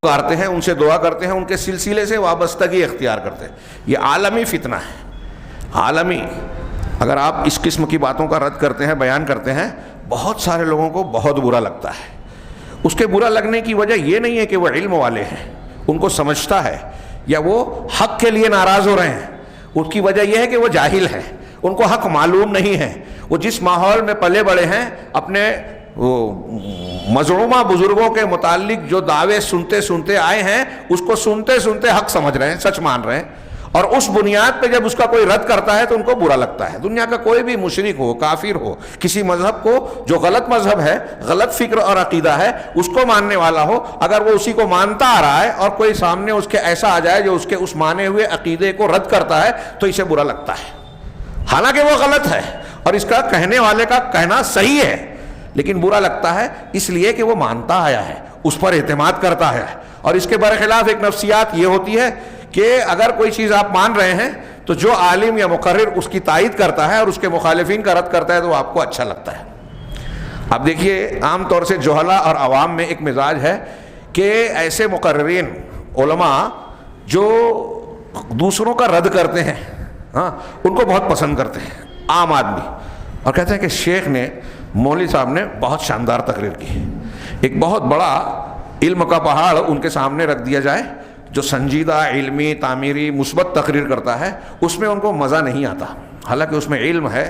پکارتے ہیں، ان سے دعا کرتے ہیں، ان کے سلسلے سے وابستگی اختیار کرتے ہیں. یہ عالمی فتنہ ہے، عالمی. اگر آپ اس قسم کی باتوں کا رد کرتے ہیں، بیان کرتے ہیں، بہت سارے لوگوں کو بہت برا لگتا ہے. اس کے برا لگنے کی وجہ یہ نہیں ہے کہ وہ علم والے ہیں، ان کو سمجھتا ہے، یا وہ حق کے لیے ناراض ہو رہے ہیں. اس کی وجہ یہ ہے کہ وہ جاہل ہیں، ان کو حق معلوم نہیں ہے. وہ جس ماحول میں پلے بڑے ہیں، اپنے مظلومہ بزرگوں کے متعلق جو دعوے سنتے سنتے آئے ہیں، اس کو سنتے سنتے حق سمجھ رہے ہیں، سچ مان رہے ہیں. اور اس بنیاد پہ جب اس کا کوئی رد کرتا ہے تو ان کو برا لگتا ہے. دنیا کا کوئی بھی مشرک ہو، کافر ہو، کسی مذہب کو جو غلط مذہب ہے، غلط فکر اور عقیدہ ہے، اس کو ماننے والا ہو، اگر وہ اسی کو مانتا آ رہا ہے اور کوئی سامنے اس کے ایسا آ جائے جو اس کے اس مانے ہوئے عقیدے کو رد کرتا ہے، تو اسے برا لگتا ہے. حالانکہ وہ غلط ہے اور اس کا کہنے والے کا کہنا صحیح ہے، لیکن برا لگتا ہے اس لیے کہ وہ مانتا آیا ہے، اس پر اعتماد کرتا ہے. اور اس کے برخلاف ایک نفسیات یہ ہوتی ہے کہ اگر کوئی چیز آپ مان رہے ہیں تو جو عالم یا مقرر اس کی تائید کرتا ہے اور اس کے مخالفین کا رد کرتا ہے تو وہ آپ کو اچھا لگتا ہے. اب دیکھیے، عام طور سے جہلا اور عوام میں ایک مزاج ہے کہ ایسے مقررین علماء جو دوسروں کا رد کرتے ہیں، ان کو بہت پسند کرتے ہیں عام آدمی، اور کہتے ہیں کہ شیخ نے، مولوی صاحب نے بہت شاندار تقریر کی. ایک بہت بڑا علم کا پہاڑ ان کے سامنے رکھ دیا جائے، جو سنجیدہ، علمی، تعمیری، مثبت تقریر کرتا ہے، اس میں ان کو مزہ نہیں آتا. حالانکہ اس میں علم ہے،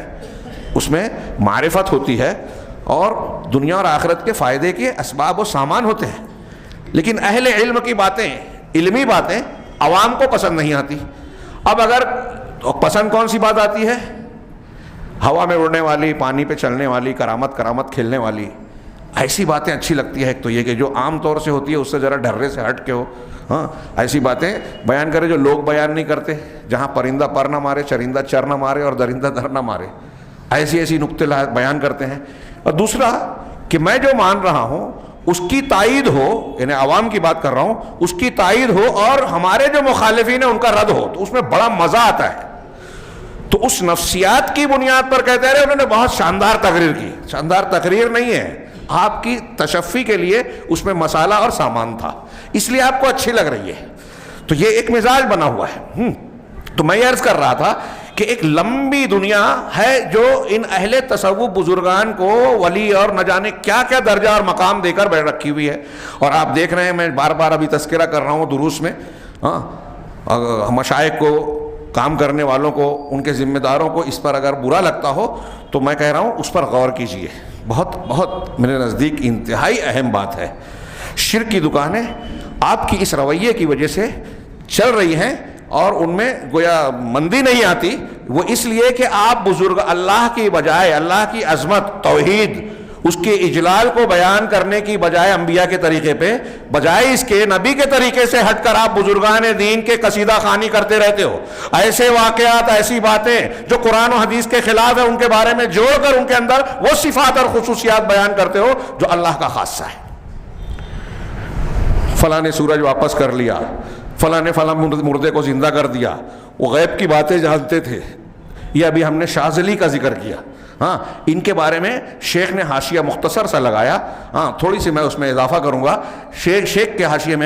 اس میں معرفت ہوتی ہے، اور دنیا اور آخرت کے فائدے کے اسباب و سامان ہوتے ہیں. لیکن اہل علم کی باتیں، علمی باتیں عوام کو پسند نہیں آتی. اب اگر پسند کون سی بات آتی ہے؟ ہوا میں اڑنے والی، پانی پہ چلنے والی، کرامت کھیلنے والی، ایسی باتیں اچھی لگتی ہے. ایک تو یہ کہ جو عام طور سے ہوتی ہے اس سے ذرا ڈرے سے ہٹ کے ہو، ایسی باتیں بیان کرے جو لوگ بیان نہیں کرتے، جہاں پرندہ پر نہ مارے، چرندہ چر نہ مارے اور درندہ در نہ مارے، ایسی نکتے بیان کرتے ہیں. اور دوسرا کہ میں جو مان رہا ہوں اس کی تائید ہو، یعنی عوام کی بات کر رہا ہوں، اس کی تائید ہو اور ہمارے جو مخالفین ہیں ان کا رد ہو، تو اس میں بڑا مزہ آتا ہے. تو اس نفسیات کی بنیاد پر کہتے رہے انہوں نے بہت شاندار تقریر کی. شاندار تقریر نہیں ہے، آپ کی تشفی کے لیے اس میں مسالہ اور سامان تھا، اس لیے آپ کو اچھی لگ رہی ہے. تو یہ ایک مزاج بنا ہوا ہے. تو میں یہ عرض کر رہا تھا کہ ایک لمبی دنیا ہے جو ان اہل تصوف بزرگان کو ولی اور نہ جانے کیا کیا درجہ اور مقام دے کر بیٹھ رکھی ہوئی ہے. اور آپ دیکھ رہے ہیں، میں بار بار ابھی تذکرہ کر رہا ہوں دروس میں، مشائخ کو، کام کرنے والوں کو، ان کے ذمہ داروں کو اس پر اگر برا لگتا ہو تو میں کہہ رہا ہوں اس پر غور کیجئے. بہت میرے نزدیک انتہائی اہم بات ہے. شرک کی دکانیں آپ کی اس رویے کی وجہ سے چل رہی ہیں، اور ان میں گویا مندی نہیں آتی. وہ اس لیے کہ آپ بزرگ اللہ کی بجائے، اللہ کی عظمت، توحید، اس کے اجلال کو بیان کرنے کی بجائے انبیاء کے طریقے پہ، بجائے اس کے نبی کے طریقے سے ہٹ کر آپ بزرگان دین کے قصیدہ خوانی کرتے رہتے ہو. ایسے واقعات، ایسی باتیں جو قرآن و حدیث کے خلاف ہے ان کے بارے میں جوڑ کر ان کے اندر وہ صفات اور خصوصیات بیان کرتے ہو جو اللہ کا خاصہ ہے. فلاں نے سورج واپس کر لیا، فلاں نے فلاں مردے کو زندہ کر دیا، وہ غیب کی باتیں جانتے تھے. یہ ابھی ہم نے شاذلی کا ذکر کیا. ان کے بارے میں شیخ نے حاشیہ مختصر سا لگایا، تھوڑی سی میں اس میں اضافہ کروں گا. شیخ کے حاشیے میں